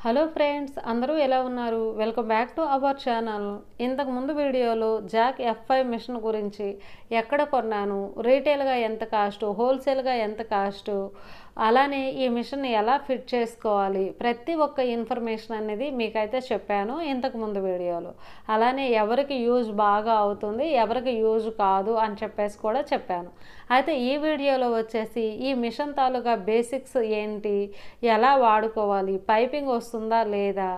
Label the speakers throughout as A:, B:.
A: Hello friends, అందరూ ఎలా ఉన్నారు? Welcome back to our channel. ఇంతకు ముందు వీడియోలో జాక్ F5 మిషన్ గురించి ఎక్కడ కొన్నాను, రీటైల్గా ఎంత కాస్ట్, హోల్సేల్గా ఎంత కాస్ట్, అలానే ఈ మిషన్ ఎలా ఫిట్ చేసుకోవాలి, ప్రతి ఒక్క ఇన్ఫర్మేషన్ అనేది మీకైతే చెప్పాను ఇంతకు ముందు వీడియోలో. అలానే ఎవరికి యూజ్ బాగా అవుతుంది, ఎవరికి యూజ్ కాదు అని చెప్పేసి కూడా చెప్పాను. అయితే ఈ వీడియోలో వచ్చేసి ఈ మిషన్ తాలూకా బేసిక్స్ ఏంటి, ఎలా వాడుకోవాలి, పైపింగ్ వస్తుందా లేదా,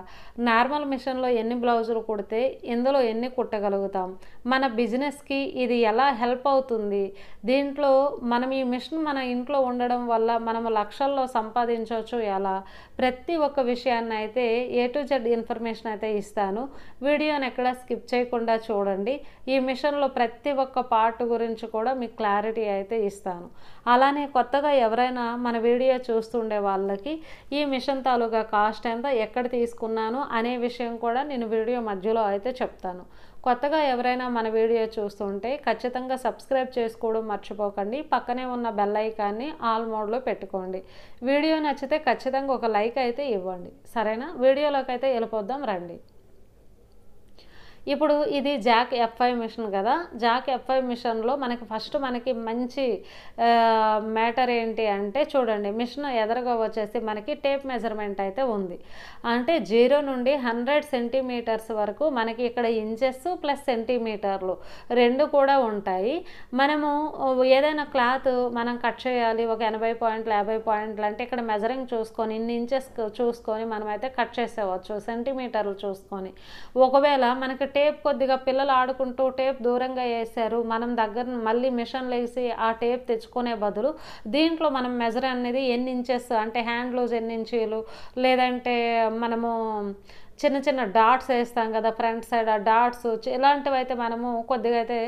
A: నార్మల్ మిషన్లో ఎన్ని బ్లౌజులు కుడితే ఇందులో ఎన్ని కుట్టగలుగుతాం, మన బిజినెస్కి ఇది ఎలా హెల్ప్ అవుతుంది, దీంట్లో మనం ఈ మిషన్ మన ఇంట్లో ఉండడం వల్ల మనం లక్షల్లో సంపాదించవచ్చు ఎలా, ప్రతి ఒక్క విషయాన్ని అయితే A to Z ఇన్ఫర్మేషన్ అయితే ఇస్తాను. వీడియోని ఎక్కడ స్కిప్ చేయకుండా చూడండి. ఈ మిషన్లో ప్రతి ఒక్క పార్ట్ గురించి కూడా మీకు క్లారిటీ అయితే ఇస్తాను. అలానే కొత్తగా ఎవరైనా మన వీడియో చూస్తుండే వాళ్ళకి ఈ మిషన్ తాలూకా కాస్ట్ ఎంత, ఎక్కడ తీసుకున్నాను అనే విషయం కూడా నేను వీడియో మధ్యలో అయితే చెప్తాను. కొత్తగా ఎవరైనా మన వీడియో చూస్తుంటే ఖచ్చితంగా సబ్స్క్రైబ్ చేసుకోవడం మర్చిపోకండి. పక్కనే ఉన్న బెల్ ఐకాన్ని ఆల్ మోడ్లో పెట్టుకోండి. వీడియో నచ్చితే ఖచ్చితంగా ఒక లైక్ అయితే ఇవ్వండి. సరేనా? వీడియోలోకి అయితే వెళ్ళిపోద్దాం రండి. ఇప్పుడు ఇది జాక్ F5 మిషన్ కదా. జాక్ F5 మిషన్లో మనకి మంచి మ్యాటర్ ఏంటి అంటే, చూడండి, మిషన్ ఎదురుగా వచ్చేసి మనకి టేప్ మెజర్మెంట్ అయితే ఉంది. అంటే 0 నుండి 100 సెంటీమీటర్స్ వరకు మనకి ఇక్కడ ఇంచెస్ ప్లస్ సెంటీమీటర్లు రెండు కూడా ఉంటాయి. మనము ఏదైనా క్లాత్ మనం కట్ చేయాలి, ఒక 80 పాయింట్లు 50 పాయింట్లు అంటే ఇక్కడ మెజరింగ్ చూసుకొని ఇన్ని ఇంచెస్ చూసుకొని మనమైతే కట్ చేసేవచ్చు, సెంటీమీటర్లు చూసుకొని. ఒకవేళ మనకి టేప్ కొద్దిగా పిల్లలు ఆడుకుంటూ టేప్ దూరంగా వేసారు, మనం దగ్గర మళ్ళీ మిషన్ లేసి ఆ టేప్ తెచ్చుకునే బదులు దీంట్లో మనం మెజర్ అనేది ఎన్ని ఇంచెస్ అంటే హ్యాండ్ లూజ్ ఎన్ని ఇంచీలు, లేదంటే మనము చిన్న చిన్న డాట్స్ వేస్తాం కదా ఫ్రంట్ సైడ్, ఆ డాట్స్ ఇలాంటివి అయితే మనము కొద్దిగా అయితే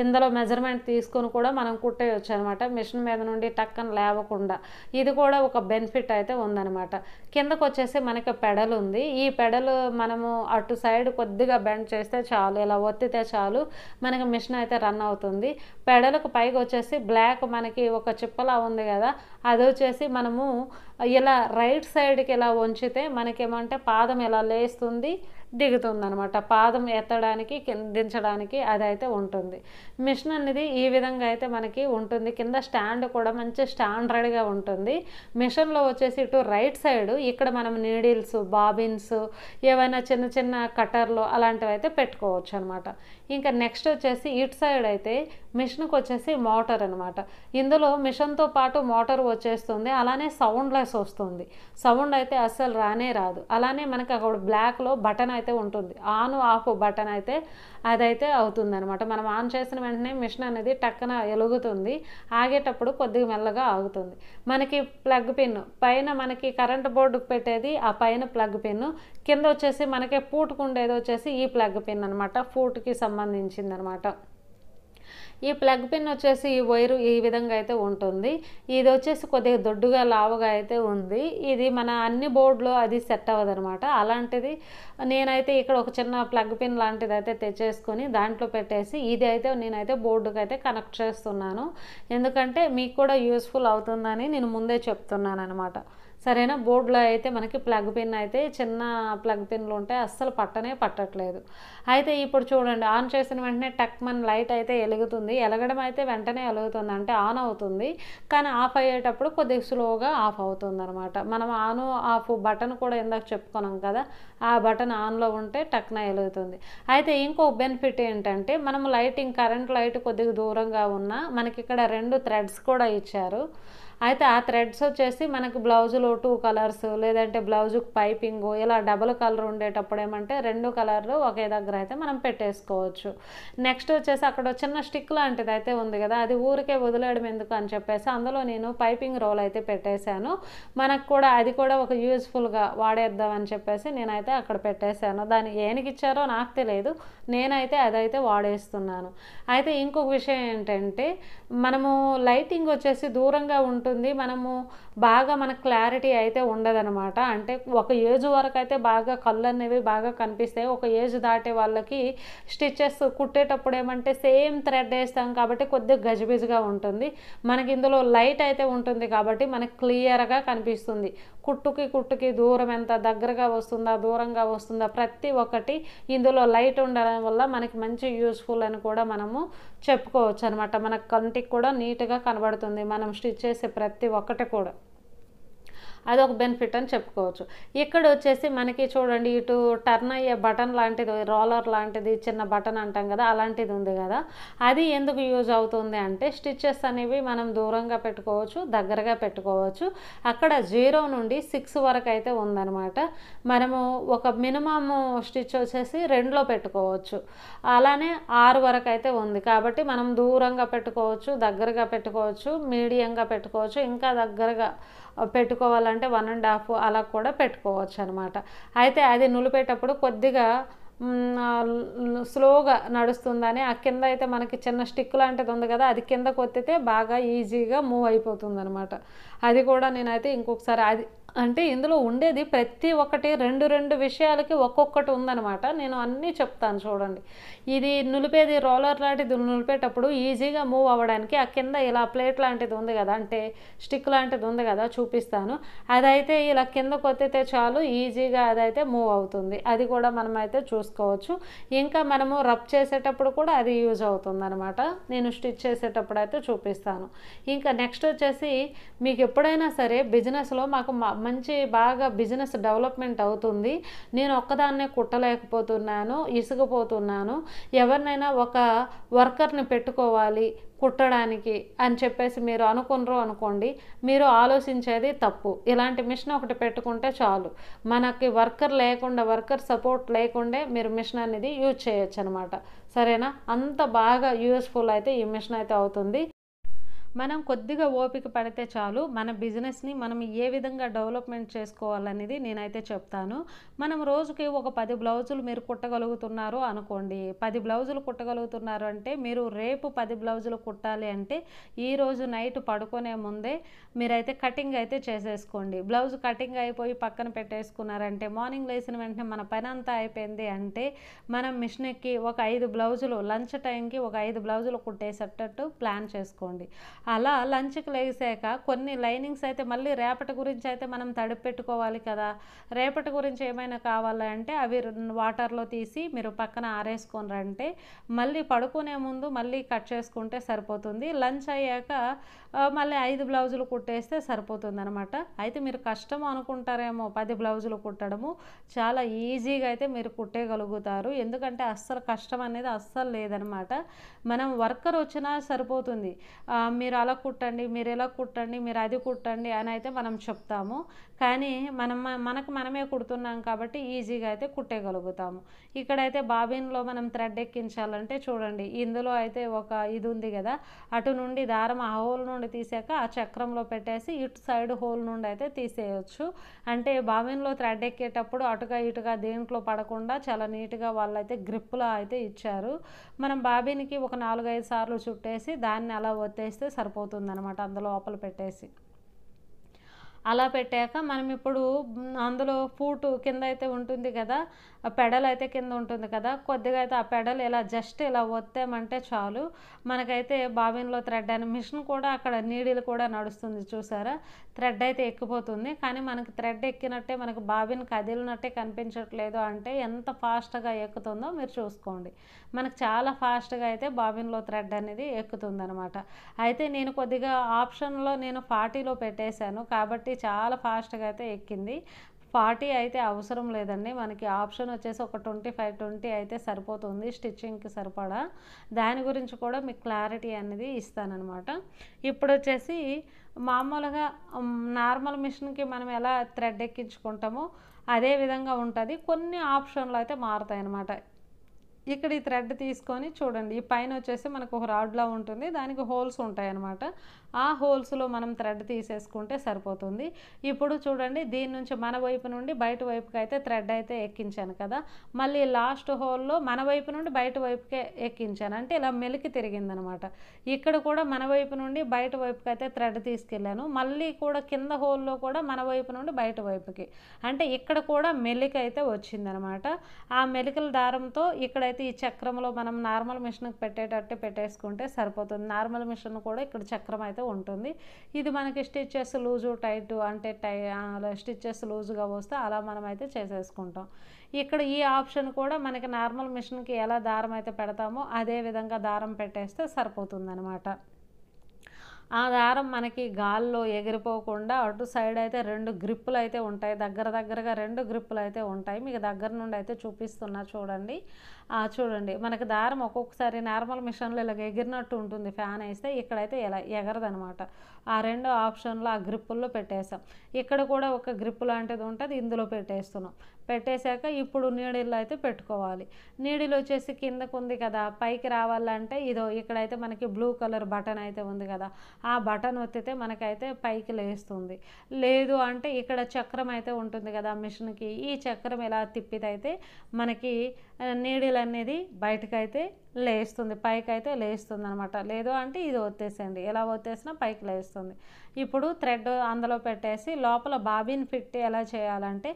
A: ఇందులో మెజర్మెంట్ తీసుకొని కూడా మనం కుట్టేయచ్చు అనమాట, మిషన్ మీద నుండి టక్కన లేవకుండా. ఇది కూడా ఒక బెనిఫిట్ అయితే ఉందన్నమాట. కిందకు వచ్చేసి మనకి పెడల్ ఉంది. ఈ పెడల్ మనము అటు సైడ్ కొద్దిగా బెండ్ చేస్తే చాలు, ఇలా ఒత్తితే చాలు మనకి మిషన్ అయితే రన్ అవుతుంది. పెడలకు పైకి వచ్చేసి బ్లాక్ మనకి ఒక చిప్పలా ఉంది కదా, అది వచ్చేసి మనము ఇలా రైట్ సైడ్కి ఇలా వంచితే మనకేమంటే పాదం ఇలా లేస్తుంది దిగుతుంది అనమాట. పాదం ఎత్తడానికి దించడానికి అదైతే ఉంటుంది. మిషన్ అనేది ఈ విధంగా అయితే మనకి ఉంటుంది. కింద స్టాండ్ కూడా మంచి స్టాండర్డ్గా ఉంటుంది. మిషన్లో వచ్చేసి ఇటు రైట్ సైడ్ ఇక్కడ మనం నీడిల్స్, బాబిన్స్, ఏవైనా చిన్న చిన్న కటర్లు అలాంటివి అయితే పెట్టుకోవచ్చు అనమాట. ఇంకా నెక్స్ట్ వచ్చేసి ఇటు సైడ్ అయితే మిషన్కి వచ్చేసి మోటార్ అనమాట. ఇందులో మిషన్తో పాటు మోటార్ వచ్చేస్తుంది. అలానే సౌండ్లెస్ వస్తుంది, సౌండ్ అయితే అస్సలు రానే రాదు. అలానే మనకి అక్కడ బ్లాక్లో బటన్ అయితే ఉంటుంది, ఆన్ ఆఫ్ బటన్ అయితే అదైతే అవుతుంది అనమాట. మనం ఆన్ చేసిన వెంటనే మిషన్ అనేది టక్కన వెలుగుతుంది, ఆగేటప్పుడు కొద్దిగా మెల్లగా ఆగుతుంది. మనకి ప్లగ్ పిన్ పైన మనకి కరెంట్ బోర్డుకు పెట్టేది ఆ పైన ప్లగ్ పిన్, కింద వచ్చేసి మనకి పూటుకు ఉండేది వచ్చేసి ఈ ప్లగ్ పిన్ అనమాట, పూటుకి సంబంధించింది అనమాట. ఈ ప్లగ్ పిన్ వచ్చేసి ఈ వైరు ఈ విధంగా అయితే ఉంటుంది. ఇది వచ్చేసి కొద్దిగా దొడ్డుగా లావుగా అయితే ఉంది. ఇది మన అన్ని బోర్డులో అది సెట్ అవ్వదు అనమాట. అలాంటిది నేనైతే ఇక్కడ ఒక చిన్న ప్లగ్ పిన్ లాంటిది అయితే తెచ్చేసుకొని దాంట్లో పెట్టేసి ఇది అయితే నేనైతే బోర్డుకి అయితే కనెక్ట్ చేస్తున్నాను. ఎందుకంటే మీకు కూడా యూస్ఫుల్ అవుతుందని నేను ముందే చెప్తున్నాను అనమాట. సరేనా? బోర్డులో అయితే మనకి ప్లగ్ పిన్ అయితే చిన్న ప్లగ్ పిన్లు ఉంటాయి, అస్సలు పట్టట్లేదు. అయితే ఇప్పుడు చూడండి, ఆన్ చేసిన వెంటనే టక్ మన లైట్ అయితే వెలుగుతుంది. వెలగడం అయితే వెంటనే వెలుగుతుంది, అంటే ఆన్ అవుతుంది. కానీ ఆఫ్ అయ్యేటప్పుడు కొద్దిగా స్లోగా ఆఫ్ అవుతుంది అనమాట. మనం ఆన్ ఆఫ్ బటన్ కూడా ఇందాక చెప్పుకున్నాం కదా, ఆ బటన్ ఆన్లో ఉంటే టక్న వెలుగుతుంది. అయితే ఇంకో బెనిఫిట్ ఏంటంటే, మనం లైటింగ్ కరెంట్ లైట్ కొద్దిగా దూరంగా ఉన్నా మనకి ఇక్కడ 2 థ్రెడ్స్ కూడా ఇచ్చారు. అయితే ఆ థ్రెడ్స్ వచ్చేసి మనకి బ్లౌజులో 2 కలర్స్, లేదంటే బ్లౌజుకు పైపింగ్ ఇలా డబుల్ కలర్ ఉండేటప్పుడు ఏమంటే 2 కలర్లు ఒకే దగ్గర అయితే మనం పెట్టేసుకోవచ్చు. నెక్స్ట్ వచ్చేసి అక్కడ చిన్న స్టిక్ లాంటిది అయితే ఉంది కదా, అది ఊరికే వదిలేయడం ఎందుకు అని చెప్పేసి అందులో నేను పైపింగ్ రోల్ అయితే పెట్టేశాను. మనకు కూడా అది కూడా ఒక యూజ్ఫుల్గా వాడేద్దామని చెప్పేసి నేనైతే అక్కడ పెట్టేశాను. దాన్ని ఏనికి ఇచ్చారో నాకు తెలియదు, నేనైతే అదైతే వాడేస్తున్నాను. అయితే ఇంకొక విషయం ఏంటంటే, మనము లైటింగ్ వచ్చేసి దూరంగా ఉంటుంది ఉంటుంది. మనము బాగా మనకు క్లారిటీ అయితే ఉండదనమాట. అంటే ఒక ఏజ్ వరకు అయితే బాగా కళ్ళు అనేవి బాగా కనిపిస్తాయి. ఒక ఏజ్ దాటే వాళ్ళకి స్టిచెస్ కుట్టేటప్పుడు ఏమంటే సేమ్ థ్రెడ్ వేస్తాం కాబట్టి కొద్దిగా గజిబిజిగా ఉంటుంది. మనకి ఇందులో లైట్ అయితే ఉంటుంది కాబట్టి మనకి క్లియర్గా కనిపిస్తుంది. కుట్టుకి దూరం ఎంత దగ్గరగా వస్తుందా, దూరంగా వస్తుందా, ప్రతి ఒక్కటి ఇందులో లైట్ ఉండడం వల్ల మనకి మంచి యూస్ఫుల్ అని కూడా మనము చెప్పుకోవచ్చు అనమాట. మన కంటికి కూడా నీట్గా కనబడుతుంది మనం స్టిచ్ చేసే ప్రతి ఒక్కటి కూడా. అదొక బెనిఫిట్ అని చెప్పుకోవచ్చు. ఇక్కడ వచ్చేసి మనకి చూడండి, ఇటు టర్న్ అయ్యే బటన్ లాంటిది, రోలర్ లాంటిది చిన్న బటన్ అంటాం కదా, అలాంటిది ఉంది కదా. అది ఎందుకు యూజ్ అవుతుంది అంటే స్టిచ్చెస్ అనేవి మనం దూరంగా పెట్టుకోవచ్చు, దగ్గరగా పెట్టుకోవచ్చు. అక్కడ 0 నుండి 6 వరకు అయితే ఉందన్నమాట. మనము ఒక మినిమమ్ స్టిచ్ వచ్చేసి 2లో పెట్టుకోవచ్చు. అలానే 6 వరకు అయితే ఉంది కాబట్టి మనం దూరంగా పెట్టుకోవచ్చు, దగ్గరగా పెట్టుకోవచ్చు, మీడియంగా పెట్టుకోవచ్చు, ఇంకా దగ్గరగా పెట్టుకోవాలంటే 1.5 అలా కూడా పెట్టుకోవచ్చు అనమాట. అయితే అది నులిపేటప్పుడు కొద్దిగా స్లోగా నడుస్తుందని ఆ కింద అయితే మనకి చిన్న స్టిక్ లాంటిది ఉంది కదా, అది కింద కొత్తితే బాగా ఈజీగా మూవ్ అయిపోతుంది అనమాట. అది కూడా నేనైతే ఇంకొకసారి అది అంటే ఇందులో ఉండేది ప్రతి ఒక్కటి 2 విషయాలకి ఒక్కొక్కటి ఉందనమాట. నేను అన్నీ చెప్తాను చూడండి. ఇది నులిపేది రోలర్ లాంటిది నులిపేటప్పుడు ఈజీగా మూవ్ అవ్వడానికి ఆ కింద ఇలా ప్లేట్ లాంటిది ఉంది కదా, అంటే స్టిక్ లాంటిది ఉంది కదా, చూపిస్తాను. అదైతే ఇలా కింద కొత్తితే చాలు ఈజీగా అదైతే మూవ్ అవుతుంది. అది కూడా మనం అయితే చూసుకోవచ్చు. ఇంకా మనము రబ్ చేసేటప్పుడు కూడా అది యూజ్ అవుతుంది అనమాట. నేను స్టిచ్ చేసేటప్పుడు అయితే చూపిస్తాను. ఇంకా నెక్స్ట్ వచ్చేసి మీకు ఎప్పుడైనా సరే బిజినెస్లో మాకు మంచి బాగా బిజినెస్ డెవలప్మెంట్ అవుతుంది, నేను ఒక్కదాన్నే కుట్టలేకపోతున్నాను, ఇసుకుపోతున్నాను, ఎవరినైనా ఒక వర్కర్ని పెట్టుకోవాలి కుట్టడానికి అని చెప్పేసి మీరు అనుకున్నారు అనుకోండి, మీరు ఆలోచించేది తప్పు. ఇలాంటి మిషన్ ఒకటి పెట్టుకుంటే చాలు, మనకి వర్కర్ సపోర్ట్ లేకుండే మీరు మిషన్ అనేది యూజ్ చేయొచ్చు అనమాట. సరేనా? అంత బాగా యూస్ఫుల్ అయితే ఈ మిషన్ అయితే అవుతుంది. మనం కొద్దిగా ఓపిక పడితే చాలు మన బిజినెస్ని మనం ఏ విధంగా డెవలప్మెంట్ చేసుకోవాలనేది నేనైతే చెప్తాను. మనం రోజుకి ఒక 10 బ్లౌజులు మీరు కుట్టగలుగుతున్నారు అనుకోండి. 10 బ్లౌజులు కుట్టగలుగుతున్నారు అంటే మీరు రేపు 10 బ్లౌజులు కుట్టాలి అంటే ఈరోజు నైట్ పడుకునే ముందే మీరైతే కటింగ్ అయితే చేసేసుకోండి. బ్లౌజ్ కటింగ్ అయిపోయి పక్కన పెట్టేసుకున్నారంటే మార్నింగ్ లేచిన వెంటనే మన పని అంతా అయిపోయింది అంటే మనం మిషన్ ఎక్కి ఒక 5 బ్లౌజులు లంచ్ టైంకి ఒక 5 బ్లౌజులు కుట్టేసేటట్టు ప్లాన్ చేసుకోండి. అలా లంచ్కి లేసాక కొన్ని లైనింగ్స్ అయితే మళ్ళీ రేపటి గురించి అయితే మనం తడిపి పెట్టుకోవాలి కదా. రేపటి గురించి ఏమైనా కావాలంటే అవి వాటర్లో తీసి మీరు పక్కన ఆరేసుకొనంటే మళ్ళీ పడుకునే ముందు మళ్ళీ కట్ చేసుకుంటే సరిపోతుంది. లంచ్ అయ్యాక మళ్ళీ 5 బ్లౌజులు కుట్టేస్తే సరిపోతుంది అనమాట. అయితే మీరు కష్టం అనుకుంటారేమో 10 బ్లౌజులు కుట్టడము, చాలా ఈజీగా అయితే మీరు కుట్టేయగలుగుతారు. ఎందుకంటే అస్సలు కష్టం అనేది అస్సలు లేదనమాట. మనం వర్కర్ వచ్చినా సరిపోతుంది. మీరు అలా కుట్టండి, మీరు ఇలా కుట్టండి, మీరు అది కుట్టండి అని అయితే మనం చెప్తాము. కానీ మనకు మనమే కుడుతున్నాం కాబట్టి ఈజీగా అయితే కుట్టేయగలుగుతాము. ఇక్కడైతే బాబిన్లో మనం థ్రెడ్ ఎక్కించాలంటే చూడండి, ఇందులో అయితే ఒక ఇది ఉంది కదా, అటు నుండి దారం ఆ హోల్ నుండి తీసాక ఆ చక్రంలో పెట్టేసి ఇటు సైడ్ హోల్ నుండి అయితే తీసేయచ్చు. అంటే బాబిన్లో థ్రెడ్ ఎక్కేటప్పుడు అటుగా ఇటుగా దేంట్లో పడకుండా చాలా నీట్గా వాళ్ళైతే గ్రిప్లో అయితే ఇచ్చారు. మనం బాబిన్కి ఒక 4-5 సార్లు చుట్టేసి దాన్ని అలా ఒత్తేస్తే సరిపోతుంది అనమాట, అందులో లోపల పెట్టేసి. అలా పెట్టాక మనం ఇప్పుడు అందులో ఫూట్ కింద అయితే ఉంటుంది కదా, ఆ పెడల్ అయితే కింద ఉంటుంది కదా, కొద్దిగా అయితే ఆ పెడల్ ఇలా జస్ట్ ఇలా ఒత్తామంటే చాలు మనకైతే బాబిన్లో థ్రెడ్ అని మిషన్ కూడా అక్కడ నీడిల్ కూడా నడుస్తుంది చూసారా, థ్రెడ్ అయితే ఎక్కిపోతుంది. కానీ మనకి థ్రెడ్ ఎక్కినట్టే మనకు బాబిన్ కదిలినట్టే కనిపించట్లేదు అంటే ఎంత ఫాస్ట్గా ఎక్కుతుందో మీరు చూసుకోండి. మనకు చాలా ఫాస్ట్గా అయితే బాబిన్లో థ్రెడ్ అనేది ఎక్కుతుంది అనమాట. అయితే నేను కొద్దిగా ఆప్షన్లో నేను 40లో పెట్టేశాను కాబట్టి చాలా ఫాస్ట్గా అయితే ఎక్కింది. 40 అయితే అవసరం లేదండి, మనకి ఆప్షన్ వచ్చేసి ఒక 25-20 అయితే సరిపోతుంది స్టిచ్చింగ్కి సరిపడా. దాని గురించి కూడా మీకు క్లారిటీ అనేది ఇస్తానన్నమాట. ఇప్పుడు వచ్చేసి మామూలుగా నార్మల్ మిషన్కి మనం ఎలా థ్రెడ్ ఎక్కించుకుంటామో అదే విధంగా ఉంటుంది. కొన్ని ఆప్షన్లు అయితే మారుతాయి అన్నమాట. ఇక్కడ ఈ థ్రెడ్ తీసుకొని చూడండి, ఈ పైన వచ్చేసి మనకు ఒక రాడ్లా ఉంటుంది, దానికి హోల్స్ ఉంటాయి అన్నమాట. ఆ హోల్స్లో మనం థ్రెడ్ తీసేసుకుంటే సరిపోతుంది. ఇప్పుడు చూడండి, దీని నుంచి మన వైపు నుండి బయట వైపుకి అయితే థ్రెడ్ అయితే ఎక్కించాను కదా, మళ్ళీ లాస్ట్ హోల్లో మన వైపు నుండి బయట వైపుకే ఎక్కించాను, అంటే ఇలా మెలికి తిరిగిందనమాట. ఇక్కడ కూడా మన వైపు నుండి బయట వైపుకి అయితే థ్రెడ్ తీసుకెళ్ళాను, మళ్ళీ కూడా కింద హోల్లో కూడా మన వైపు నుండి బయట వైపుకి, అంటే ఇక్కడ కూడా మెలిక అయితే వచ్చిందనమాట. ఆ మెలికల దారంతో ఇక్కడైతే ఈ చక్రంలో మనం నార్మల్ మిషన్కి పెట్టేటట్టు పెట్టేసుకుంటే సరిపోతుంది. నార్మల్ మిషన్ కూడా ఇక్కడ చక్రం అయితే ఉంటుంది. ఇది మనకి స్టిచ్చెస్ లూజు టైట్ అంటే స్టిచ్చెస్ లూజుగా వస్తే అలా మనం అయితే చేసేసుకుంటాం. ఇక్కడ ఈ ఆప్షన్ కూడా మనకి నార్మల్ మిషన్కి ఎలా దారం అయితే పెడతామో అదే విధంగా దారం పెట్టేస్తే సరిపోతుందనమాట. ఆ దారం మనకి గాల్లో ఎగిరిపోకుండా అటు సైడ్ అయితే 2 గ్రిప్పులు అయితే ఉంటాయి, దగ్గరగా 2 గ్రిప్పులు అయితే ఉంటాయి. మీకు దగ్గర నుండి అయితే చూపిస్తున్నా చూడండి. చూడండి, మనకి దారం ఒక్కొక్కసారి నార్మల్ మిషన్లో ఇలాగ ఎగిరినట్టు ఉంటుంది, ఫ్యాన్ వేస్తే ఇక్కడైతే ఇలా ఎగరదనమాట. ఆ 2 ఆప్షన్లు ఆ గ్రిప్పుల్లో పెట్టేసాం. ఇక్కడ కూడా ఒక గ్రిప్పు లాంటిది ఉంటుంది, ఇందులో పెట్టేస్తున్నాం. పెట్టేశాక ఇప్పుడు నీడిల్లో అయితే పెట్టుకోవాలి. నీడిల్ వచ్చేసి కిందకు ఉంది కదా, పైకి రావాలంటే ఇదో ఇక్కడైతే మనకి బ్లూ కలర్ బటన్ అయితే ఉంది కదా, ఆ బటన్ ఒత్తితే మనకైతే పైకి లేస్తుంది. లేదు అంటే ఇక్కడ చక్రం అయితే ఉంటుంది కదా మిషన్కి, ఈ చక్రం ఇలా తిప్పితైతే మనకి నీడిల్ అనేది బయటకైతే లేస్తుంది, పైకి అయితే లేస్తుంది అనమాట. లేదు అంటే ఇది ఒత్తేసేయండి, ఎలా ఒత్తేసినా పైకి లేస్తుంది. ఇప్పుడు థ్రెడ్ అందులో పెట్టేసి లోపల బాబిన్ ఫిట్ ఎలా చేయాలంటే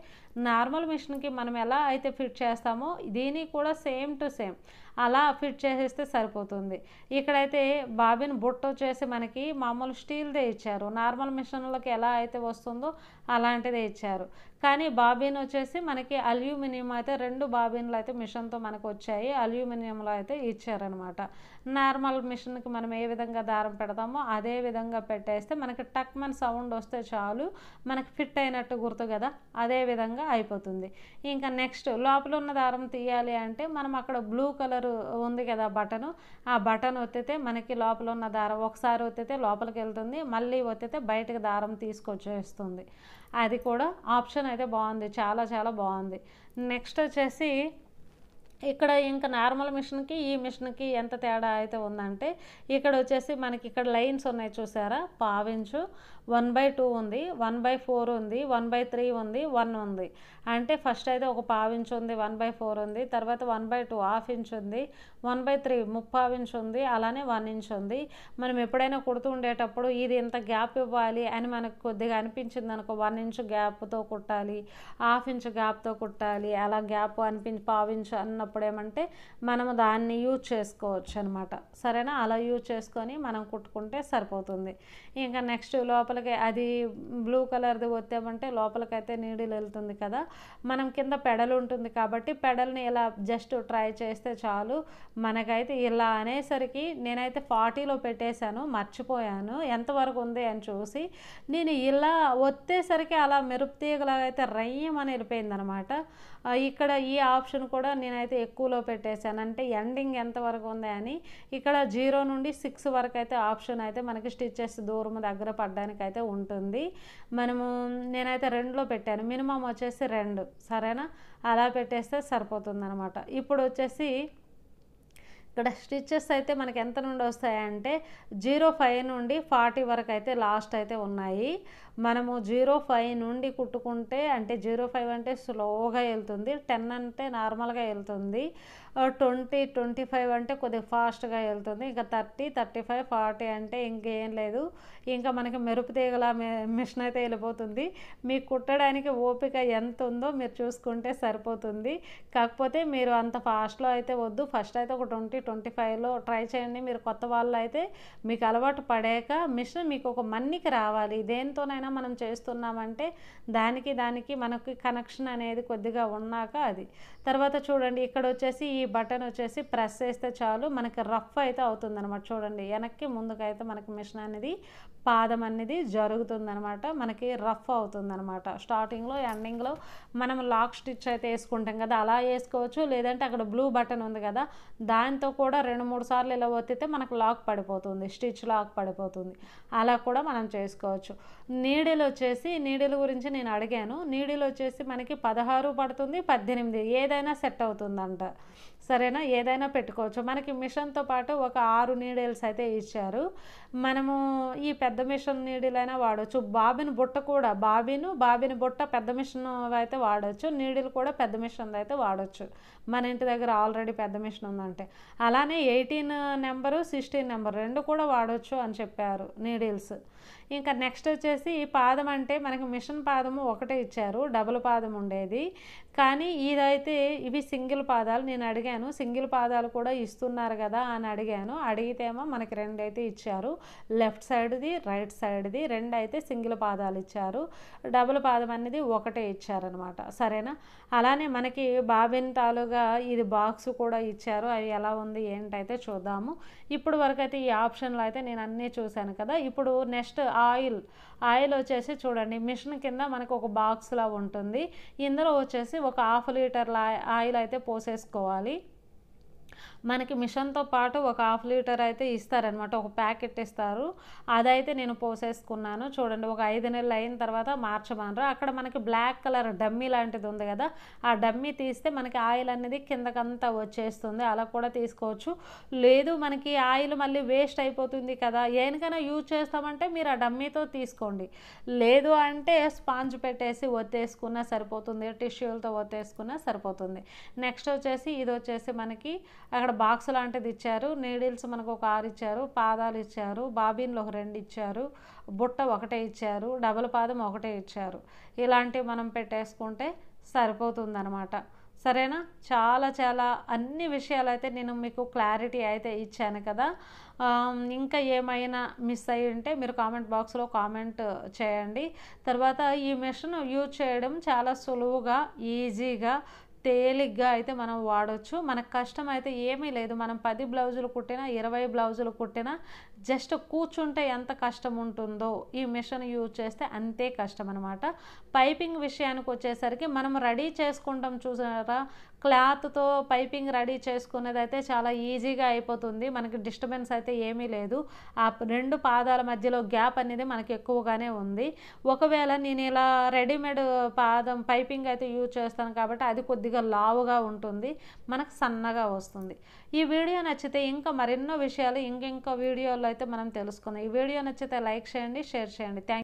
A: నార్మల్ మిషన్కి మనం ఎలా అయితే ఫిట్ చేస్తామో దీనికి కూడా సేమ్ టు సేమ్ అలా ఫిట్ చేసేస్తే సరిపోతుంది. ఇక్కడైతే బాబిన్ బుట్ట వచ్చేసి మనకి మామూలు స్టీల్దే ఇచ్చారు, నార్మల్ మిషన్లకి ఎలా అయితే వస్తుందో అలాంటిదే ఇచ్చారు. కానీ బాబిన్ వచ్చేసి మనకి అల్యూమినియం అయితే 2 బాబిన్లు అయితే మిషన్తో మనకు వచ్చాయి, అల్యూమినియంలో అయితే ఇచ్చారనమాట. నార్మల్ మిషన్కి మనం ఏ విధంగా దారం పెడతామో అదే విధంగా పెట్టేస్తే మనకి టక్మన్ సౌండ్ వస్తే చాలు, మనకి ఫిట్ అయినట్టు గుర్తు కదా, అదే విధంగా అయిపోతుంది. ఇంకా నెక్స్ట్ లోపల ఉన్న దారం తీయాలి అంటే మనం అక్కడ బ్లూ కలర్ ఉంది కదా బటను, ఆ బటన్ ఒత్తితే మనకి లోపల ఉన్న దారం ఒకసారి ఒత్తితే లోపలికి వెళ్తుంది, మళ్ళీ ఒత్తితే బయటకు దారం తీసుకొచ్చేస్తుంది. అది కూడా ఆప్షన్ అయితే బాగుంది, చాలా బాగుంది. నెక్స్ట్ వచ్చేసి ఇక్కడ ఇంకా నార్మల్ మిషన్కి ఈ మిషన్కి ఎంత తేడా అయితే ఉందంటే ఇక్కడ వచ్చేసి మనకి ఇక్కడ లైన్స్ ఉన్నాయి చూసారా, పావించు 1/2 ఉంది, 1/4 ఉంది, 1/3 ఉంది, 1 ఉంది. అంటే ఫస్ట్ అయితే ఒక పావించు ఉంది, 1/4 ఉంది, తర్వాత 1/2 హాఫ్ ఇంచ్ ఉంది, 1/3 ముప్పావు ఇంచ్ ఉంది, అలానే 1 ఇంచ్ ఉంది. మనం ఎప్పుడైనా కుడుతూ ఉండేటప్పుడు ఇది ఇంత గ్యాప్ ఇవ్వాలి అని మనకు కొద్దిగా అనిపించింది అనుకో, 1 ఇంచ్ గ్యాప్తో కుట్టాలి, హాఫ్ ఇంచ్ గ్యాప్తో కుట్టాలి, అలా గ్యాప్ పావించు అన్నప్పుడు ఏమంటే మనము దాన్ని యూజ్ చేసుకోవచ్చు అనమాట. సరేనా, అలా యూజ్ చేసుకొని మనం కుట్టుకుంటే సరిపోతుంది. ఇంకా నెక్స్ట్ లోపలికి అది బ్లూ కలర్ది వచ్చామంటే లోపలికైతే నీడిల్ వెళ్తుంది కదా, మనం కింద పెడల్ ఉంటుంది కాబట్టి పెడల్ని ఇలా జస్ట్ ట్రై చేస్తే చాలు. మనకైతే ఇలా అనేసరికి నేనైతే 40లో పెట్టేశాను, మర్చిపోయాను ఎంతవరకు ఉంది అని చూసి, నేను ఇలా ఒత్తేసరికి అలా మెరుపు తీగలాగా అయితే రయ్యమని వెళ్ళిపోయింది అనమాట. ఇక్కడ ఈ ఆప్షన్ కూడా నేనైతే ఎక్కువలో పెట్టేశాను, అంటే ఎండింగ్ ఎంతవరకు ఉంది అని. ఇక్కడ 0 నుండి 6 వరకు అయితే ఆప్షన్ అయితే మనకి స్టిచ్చెస్ దూరం దగ్గర పడడానికి అయితే ఉంటుంది. నేనైతే 2లో పెట్టాను, మినిమం వచ్చేసి 2. సరేనా, అలా పెట్టేస్తే సరిపోతుంది అనమాట. ఇప్పుడు వచ్చేసి ఇక్కడ స్టిచ్చెస్ అయితే మనకి ఎంత నుండి వస్తాయంటే 05 నుండి 40 వరకు అయితే లాస్ట్ అయితే ఉన్నాయి. మనము 05 నుండి కుట్టుకుంటే అంటే 05 అంటే స్లోగా వెళ్తుంది, 10 అంటే నార్మల్గా వెళ్తుంది, 20, 25 అంటే కొద్దిగా ఫాస్ట్గా వెళ్తుంది, ఇంకా 30, 35, 40 అంటే ఇంకేం లేదు, ఇంకా మనకి మెరుపు తీగల మిషన్ అయితే వెళ్ళిపోతుంది. మీకు కుట్టడానికి ఓపిక ఎంత ఉందో మీరు చూసుకుంటే సరిపోతుంది. కాకపోతే మీరు అంత ఫాస్ట్లో అయితే వద్దు, ఫస్ట్ అయితే ఒక 20, 25లో ట్రై చేయండి. మీరు కొత్త వాళ్ళు అయితే మీకు అలవాటు పడాక మిషన్ మీకు ఒక మన్నికి రావాలి. దేనితోనైనా మనం చేస్తున్నామంటే దానికి మనకి కనెక్షన్ అనేది కొద్దిగా ఉన్నాక అది. తర్వాత చూడండి, ఇక్కడ వచ్చేసి ఈ బటన్ వచ్చేసి ప్రెస్ చేస్తే చాలు మనకి రఫ్ అయితే అవుతుంది అనమాట. చూడండి, వెనక్కి ముందుకైతే మనకి మిషన్ అనేది పాదం అనేది జరుగుతుందనమాట, మనకి రఫ్ అవుతుందనమాట. స్టార్టింగ్లో ఎండింగ్లో మనం లాక్ స్టిచ్ అయితే వేసుకుంటాం కదా, అలా వేసుకోవచ్చు. లేదంటే అక్కడ బ్లూ బటన్ ఉంది కదా, దాంతో కూడా 2-3 సార్లు ఇలా ఒత్తితే మనకు లాక్ పడిపోతుంది, స్టిచ్ లాక్ పడిపోతుంది, అలా కూడా మనం చేసుకోవచ్చు. నీడిల్ గురించి నేను అడిగాను, నీడిల్ వచ్చేసి మనకి 16 పడుతుంది, 18 ఏదైనా సెట్ అవుతుందంట. సరేనా, ఏదైనా పెట్టుకోవచ్చు. మనకి మిషన్తో పాటు ఒక 6 నీడిల్స్ అయితే ఇచ్చారు. మనము ఈ పెద్ద మిషన్ నీడిల్ అయినా వాడచ్చు. బాబిన్ బుట్ట కూడా బాబిన్ బుట్ట పెద్ద మిషన్ అయితే వాడచ్చు, నీడిల్ కూడా పెద్ద మిషన్ అయితే వాడచ్చు మన ఇంటి దగ్గర ఆల్రెడీ పెద్ద మిషన్ ఉందంటే. అలానే 18 నెంబరు 16 నెంబర్ రెండు కూడా వాడచ్చు అని చెప్పారు నీడిల్స్. ఇంకా నెక్స్ట్ వచ్చేసి ఈ పాదం అంటే మనకి మిషన్ పాదము ఒకటే ఇచ్చారు, డబుల్ పాదం ఉండేది. కానీ ఇదైతే ఇవి సింగిల్ పాదాలు. నేను అడిగాను సింగిల్ పాదాలు కూడా ఇస్తున్నారు కదా అని అడిగాను. అడిగితేమో మనకి రెండు అయితే ఇచ్చారు, లెఫ్ట్ సైడ్ది రైట్ సైడ్ది రెండు అయితే సింగిల్ పాదాలు ఇచ్చారు, డబుల్ పాదం అనేది ఒకటే ఇచ్చారనమాట. సరేనా. అలానే మనకి బాబిన్ తాలుగా ఇది బాక్స్ కూడా ఇచ్చారు. అవి ఎలా ఉంది ఏంటైతే చూద్దాము. ఇప్పుడు వరకు అయితే ఈ ఆప్షన్లో అయితే నేను అన్నీ చూశాను కదా. ఇప్పుడు నెక్స్ట్ ఆయిల్ వచ్చేసి చూడండి, మిషన్ కింద మనకు ఒక బాక్స్లా ఉంటుంది. ఇందులో వచ్చేసి ఒక 1/2 లీటర్ ఆయిల్ అయితే పోసేసుకోవాలి. మనకి మిషన్తో పాటు ఒక 1/2 లీటర్ అయితే ఇస్తారనమాట, ఒక ప్యాకెట్ ఇస్తారు. అదైతే నేను పోసేసుకున్నాను. చూడండి, ఒక 5 నెలలు అయిన తర్వాత మార్చమన్నారు. అక్కడ మనకి బ్లాక్ కలర్ డమ్మీ లాంటిది ఉంది కదా, ఆ డమ్మీ తీస్తే మనకి ఆయిల్ అనేది కిందకంతా వచ్చేస్తుంది. అలా కూడా తీసుకోవచ్చు. లేదు మనకి ఆయిల్ మళ్ళీ వేస్ట్ అయిపోతుంది కదా, ఏనికైనా యూజ్ చేస్తామంటే మీరు ఆ డమ్మీతో తీసుకోండి. లేదు అంటే స్పాంజ్ పెట్టేసి ఒత్తేసుకున్నా సరిపోతుంది, టిష్యూలతో ఒత్తేసుకున్నా సరిపోతుంది. నెక్స్ట్ వచ్చేసి ఇది వచ్చేసి మనకి అక్కడ బాక్స్ లాంటిది ఇచ్చారు. నీడిల్స్ మనకు ఒక 6 ఇచ్చారు, పాదాలు ఇచ్చారు, బాబిన్లు ఒక 2 ఇచ్చారు, బుట్ట ఒకటే ఇచ్చారు, డబుల్ పాదం ఒకటే ఇచ్చారు. ఇలాంటివి మనం పెట్టేసుకుంటే సరిపోతుందన్నమాట. సరేనా. చాలా అన్ని విషయాలు అయితే నేను మీకు క్లారిటీ అయితే ఇచ్చాను కదా. ఇంకా ఏమైనా మిస్ అయ్యి ఉంటే మీరు కామెంట్ బాక్స్లో కామెంట్ చేయండి. తర్వాత ఈ మిషన్ యూజ్ చేయడం చాలా సులువుగా, ఈజీగా, తేలిగ్గా అయితే మనం వాడచ్చు. మనకు కష్టం అయితే ఏమీ లేదు. మనం 10 బ్లౌజులు కుట్టినా 20 బ్లౌజులు కుట్టినా జస్ట్ కూర్చుంటే ఎంత కష్టం ఉంటుందో ఈ మిషన్ యూజ్ చేస్తే అంతే కష్టం అనమాట. పైపింగ్ విషయానికి వచ్చేసరికి మనం రెడీ చేసుకుంటాం చూసారా, క్లాత్తో పైపింగ్ రెడీ చేసుకునేది అయితే చాలా ఈజీగా అయిపోతుంది. మనకి డిస్టర్బెన్స్ అయితే ఏమీ లేదు. ఆ 2 పాదాల మధ్యలో గ్యాప్ అనేది మనకి ఎక్కువగానే ఉంది. ఒకవేళ నేను ఇలా రెడీమేడ్ పాదం పైపింగ్ అయితే యూజ్ చేస్తాను కాబట్టి అది కొద్దిగా లావుగా ఉంటుంది, మనకు సన్నగా వస్తుంది. ఈ వీడియో నచ్చితే ఇంకా మరెన్నో విషయాలు ఇంకొక వీడియోలో అయితే మనం తెలుసుకుందాం. ఈ వీడియో నచ్చితే లైక్ చేయండి, షేర్ చేయండి. థ్యాంక్